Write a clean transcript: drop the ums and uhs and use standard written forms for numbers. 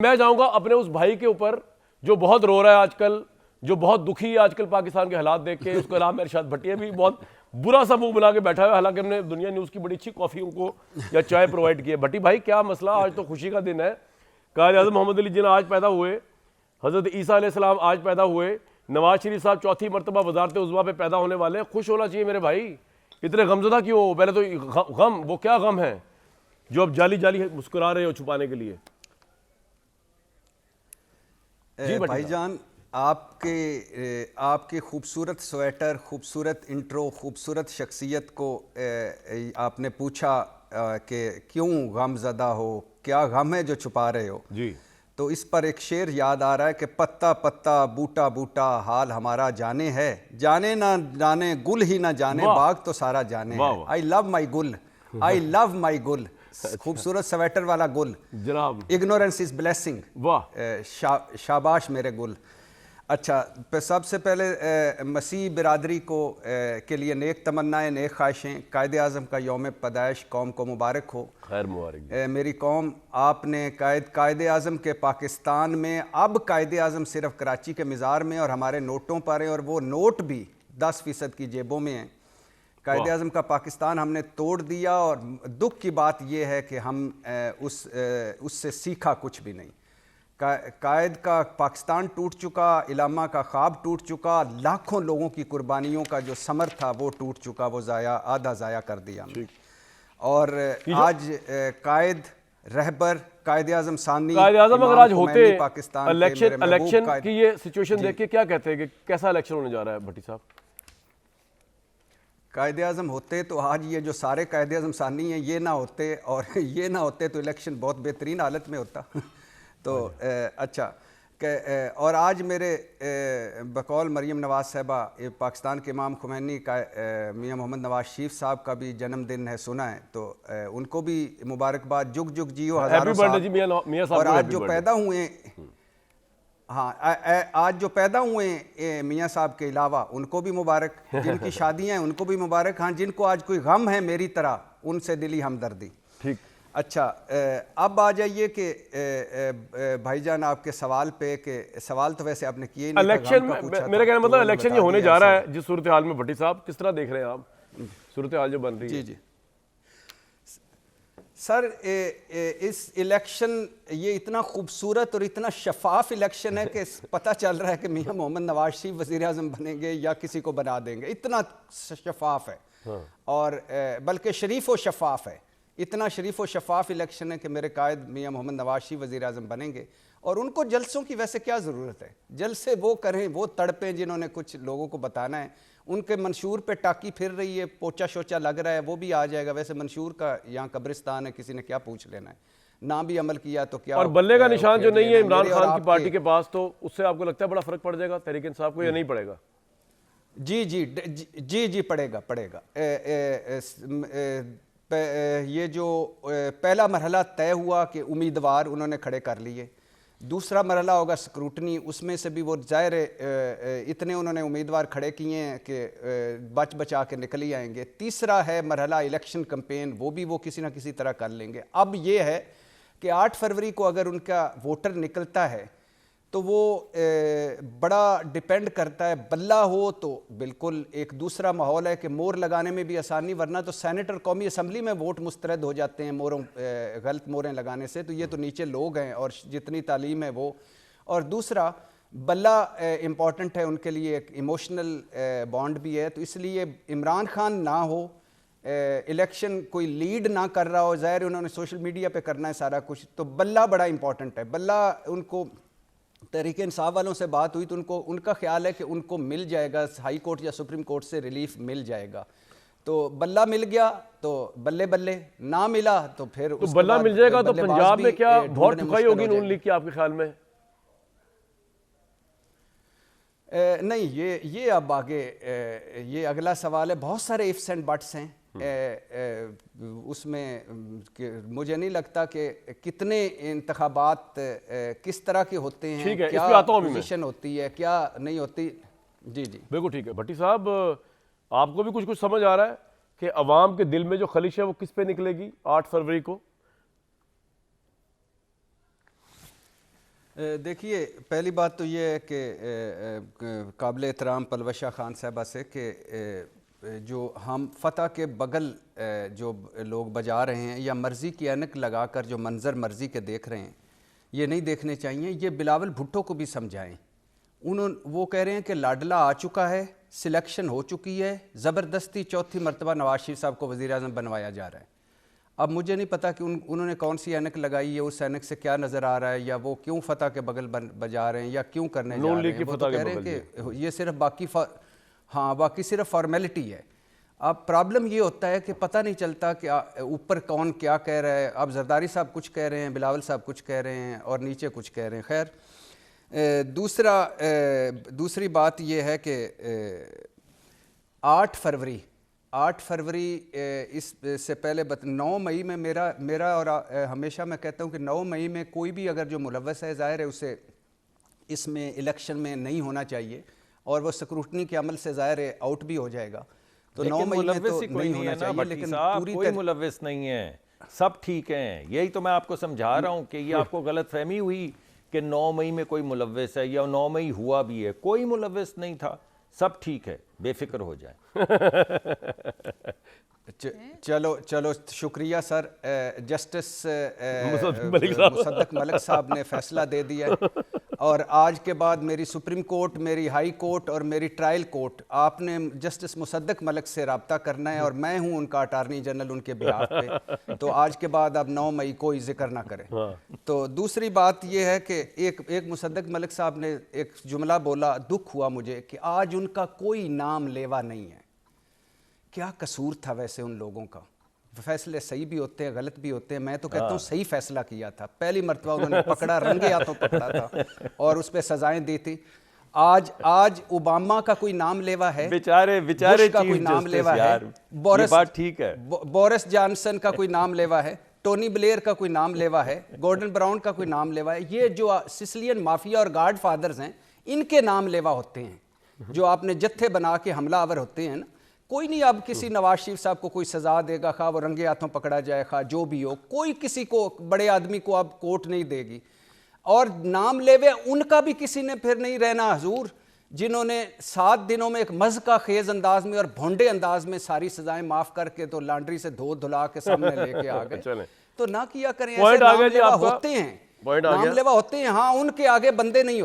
मैं जाऊंगा अपने उस भाई के ऊपर जो बहुत रो रहा है आजकल, जो बहुत दुखी है आजकल पाकिस्तान के हालात देख के। उसका नाम इरशाद भट्टिया भी बहुत बुरा सा मुंह बना के बैठा है। हालांकि हमने दुनिया न्यूज़ की बड़ी अच्छी कॉफ़ी उनको या चाय प्रोवाइड की है। भट्टी भाई क्या मसला? आज तो खुशी का दिन है। कायद-ए-आज़म मोहम्मद अली जिन्ना आज पैदा हुए, हज़रत ईसा अलैहिस्सलाम आज पैदा हुए, नवाज शरीफ साहब चौथी मरतबा वज़ारत उज़्मा पे पैदा होने वाले हैं। खुश होना चाहिए मेरे भाई। इतने गमज़दा क्यों हो? पहले तो गम, वो क्या गम है जो अब जाली जाली मुस्कुरा रहे हो छुपाने के लिए? भाईजान, आपके खूबसूरत स्वेटर, खूबसूरत इंट्रो, खूबसूरत शख्सियत को आपने पूछा कि क्यों गमज़दा हो, क्या गम है जो छुपा रहे हो जी। तो इस पर एक शेर याद आ रहा है कि पत्ता पत्ता बूटा बूटा हाल हमारा जाने है, जाने ना जाने गुल ही ना जाने बाग तो सारा जाने है। आई लव माई गुल, आई लव माई गुल। खूबसूरत स्वेटर वाला गुल जनाब। Ignorance is blessing. वाह, शाबाश मेरे गुल। अच्छा, सबसे पहले मसीह बिरादरी को के लिए नेक तमन्नाएं, नेक ख्वाहिशें। कायदे आज़म का यौम पैदाइश कौम को मुबारक हो। खैर मुबारक। मेरी कौम, आपने कायदे आज़म के पाकिस्तान में, अब कायदे आज़म सिर्फ कराची के मिज़ार में और हमारे नोटों पर हैं, और वो नोट भी 10% की जेबों में हैं। कायदे आज़म का पाकिस्तान हमने तोड़ दिया, और दुख की बात यह है कि हम उससे सीखा कुछ भी नहीं। कायद का पाकिस्तान टूट चुका, इलामा का ख्वाब टूट चुका, लाखों लोगों की कुर्बानियों का जो समर था वो टूट चुका, वो आधा ज़ाया कर दिया हमने। और आज कायद रहबर कायदे आज़म सानी, कायदे आज़म अगर आज होते पाकिस्तान इलेक्शन की ये सिचुएशन देख के क्या कहते हैं कि कैसा इलेक्शन होने जा रहा है भट्टी साहब? कायदे आज़म होते तो आज ये जो सारे कायदे आज़म सानी हैं ये ना होते, और ये ना होते तो इलेक्शन बहुत बेहतरीन हालत में होता। तो अच्छा, और आज मेरे बकौल मरीम नवाज़ साहबा, पाकिस्तान के इमाम खुमैनी का मियाँ मोहम्मद नवाज शरीफ साहब का भी जन्मदिन है, सुना है, तो उनको भी मुबारकबाद। जुग जुग जियो हज़ारों साल। और आज जो पैदा हुए, हाँ, आज जो पैदा हुए मियाँ साहब के अलावा उनको भी मुबारक, जिनकी शादियाँ हैं उनको भी मुबारक। हाँ, जिनको आज कोई गम है मेरी तरह, उनसे दिली हमदर्दी। ठीक। अच्छा, अब आ जाइए कि भाईजान आपके सवाल पे, कि सवाल तो वैसे आपने किए नहीं। इलेक्शन में मेरा कहना मतलब इलेक्शन ये होने जा रहा है जिस सूरत हाल में, भट्टी साहब किस तरह देख रहे हैं आप सूरत हाल जो बन रही है? जी सर, इस इलेक्शन, ये इतना खूबसूरत और इतना शफाफ इलेक्शन है कि पता चल रहा है कि मियाँ मोहम्मद नवाज शरीफ वज़ीर आज़म बनेंगे या किसी को बना देंगे। इतना शफाफ है। हाँ। और बल्कि शरीफ व शफाफ है। इतना शरीफ व शफाफ इलेक्शन है कि मेरे कायद मियाँ मोहम्मद नवाज शरीफ वज़ीर आज़म बनेंगे। और उनको जलसों की वैसे क्या ज़रूरत है? जलसे वो करें, वो तड़पें जिन्होंने कुछ लोगों को बताना है। उनके मंशूर पे टाकी फिर रही है, पोचा शोचा लग रहा है, वो भी आ जाएगा। वैसे मंशूर का यहाँ कब्रिस्तान है, किसी ने क्या पूछ लेना है, ना भी अमल किया तो क्या। और बल्ले का निशान जो नहीं है इमरान खान की पार्टी के पास, तो उससे आपको लगता है बड़ा फर्क पड़ जाएगा तहरीक इंसाफ को या नहीं पड़ेगा? जी जी जी जी पड़ेगा, पड़ेगा। ये जो पहला मरहला तय हुआ कि उम्मीदवार उन्होंने खड़े कर लिए, दूसरा मरहला होगा स्क्रूटनी, उसमें से भी वो ज़ाहिर इतने उन्होंने उम्मीदवार खड़े किए हैं कि बच बचा के निकल ही आएंगे। तीसरा है मरहला इलेक्शन कैंपेन, वो भी वो किसी ना किसी तरह कर लेंगे। अब ये है कि 8 फरवरी को अगर उनका वोटर निकलता है तो वो बड़ा डिपेंड करता है। बल्ला हो तो बिल्कुल एक दूसरा माहौल है कि मोहर लगाने में भी आसानी, वरना तो सेनेटर कौमी असम्बली में वोट मुस्तरद हो जाते हैं गलत मोहरें लगाने से। तो ये तो नीचे लोग हैं और जितनी तालीम है वो। और दूसरा बल्ला इम्पॉर्टेंट है उनके लिए, एक इमोशनल बॉन्ड भी है। तो इसलिए इमरान खान ना हो, इलेक्शन कोई लीड ना कर रहा हो, ज़ाहिर उन्होंने सोशल मीडिया पे करना है सारा कुछ, तो बल्ला बड़ा इंपॉर्टेंट है। बल्ला, उनको तहरीक इंसाफ वालों से बात हुई तो उनका ख्याल है कि उनको मिल जाएगा, हाई कोर्ट या सुप्रीम कोर्ट से रिलीफ मिल जाएगा। तो बल्ला मिल गया तो बल्ले बल्ले, ना मिला तो फिर तो बल्ला मिल जाएगा तो पंजाब में क्या बहुत ठुकाई होगी नून लीग की आपके ख्याल में? नहीं, ये अब आगे ये अगला सवाल है। बहुत सारे इफ्स एंड बट्स हैं उसमें। मुझे नहीं लगता कि कितने इंतखाबात किस तरह के होते हैं, ठीक है, क्या पोजीशन होती है, क्या नहीं होती। जी जी बिल्कुल ठीक है। भट्टी साहब, आपको भी कुछ समझ आ रहा है कि अवाम के दिल में जो खलिश है वो किस पे निकलेगी 8 फरवरी को? देखिए, पहली बात तो ये है कि काबिल एहतराम पलवशा खान साहबा से कि जो हम फ़तह के बगल जो लोग बजा रहे हैं या मर्ज़ी की ऐनक लगाकर जो मंज़र मर्ज़ी के देख रहे हैं, ये नहीं देखने चाहिए। ये बिलावल भुट्टो को भी समझाएं। वो कह रहे हैं कि लाडला आ चुका है, सिलेक्शन हो चुकी है, ज़बरदस्ती चौथी मरतबा नवाज शरीफ साहब को वज़ीर-ए-आज़म बनवाया जा रहा है। अब मुझे नहीं पता कि उन्होंने कौन सी ऐनक लगाई है, उस ऐनक से क्या नज़र आ रहा है, या वो क्यों फ़तह के बगल बजा रहे हैं या क्यों करने जा रहे हैं। वो तो कह रहे हैं कि ये सिर्फ बाकी सिर्फ फॉर्मेलिटी है। अब प्रॉब्लम ये होता है कि पता नहीं चलता कि ऊपर कौन क्या कह रहा है। अब जरदारी साहब कुछ कह रहे हैं, बिलावल साहब कुछ कह रहे हैं और नीचे कुछ कह रहे हैं। खैर, दूसरी बात ये है कि 8 फरवरी इससे पहले 9 मई में मेरा और हमेशा मैं कहता हूँ कि 9 मई में कोई भी अगर जो मुलव्वस है, ज़ाहिर है उसे इसमें इलेक्शन में नहीं होना चाहिए और वो स्क्रूटनी के अमल से ज़ाहिर है आउट भी हो जाएगा। तो 9 मई में तो नहीं होना चाहिए, लेकिन पूरी कोई मुलव्वस नहीं है, सब ठीक हैं। यही तो मैं आपको समझा रहा हूँ कि ये आपको गलत फहमी हुई कि 9 मई में कोई मुलव्वस है या 9 मई हुआ भी है। कोई मुलव्वस नहीं था, सब ठीक है, बेफिक्र हो जाए। चलो शुक्रिया सर। जस्टिस मुसद्दक मलिक साहब ने फैसला दे दिया है और आज के बाद मेरी सुप्रीम कोर्ट, मेरी हाई कोर्ट और मेरी ट्रायल कोर्ट, आपने जस्टिस मुसद्दक मलिक से रब्ता करना है और मैं हूं उनका अटार्नी जनरल उनके बिहाफ पे। तो आज के बाद अब 9 मई कोई जिक्र ना करें। तो दूसरी बात यह है कि एक मुसद्दक मलिक साहब ने एक जुमला बोला, दुख हुआ मुझे कि आज उनका कोई नाम लेवा नहीं है। क्या कसूर था वैसे उन लोगों का? फैसले सही भी होते हैं, गलत भी होते हैं। मैं तो कहता हूँ सही फैसला किया था। पहली मरतबा उन्होंने पकड़ा, रंगे हाथों पकड़ा था और उस पर सजाएं दी थी। आज ओबामा का कोई नाम लेवा है, बेचारे का कोई नाम लेवा है, बोरिस जॉनसन का कोई नाम लेवा है, टोनी ब्लेयर का कोई नाम लेवा है, गॉर्डन ब्राउन का कोई नाम लेवा है। ये जो सिसिलियन माफिया और गॉड फादर्स हैं, इनके नाम लेवा होते हैं जो आपने जत्थे बना के हमलावर होते हैं ना। कोई नहीं अब किसी नवाज शरीफ साहब को कोई सजा देगा, खा वो रंगे हाथों पकड़ा जाए, खा जो भी हो, कोई किसी को बड़े आदमी को अब कोर्ट नहीं देगी। और नाम लेवे उनका भी किसी ने फिर नहीं रहना हजूर, जिन्होंने 7 दिनों में एक मज़ का खेज अंदाज में और भोंडे अंदाज में सारी सजाएं माफ करके तो लॉन्ड्री से धो धुला के सामने लेके आ गए। तो ना किया करें, ऐसे नाम लेवा होते हैं, नाम लेवा होते हैं। हाँ, उनके आगे बंदे नहीं होते।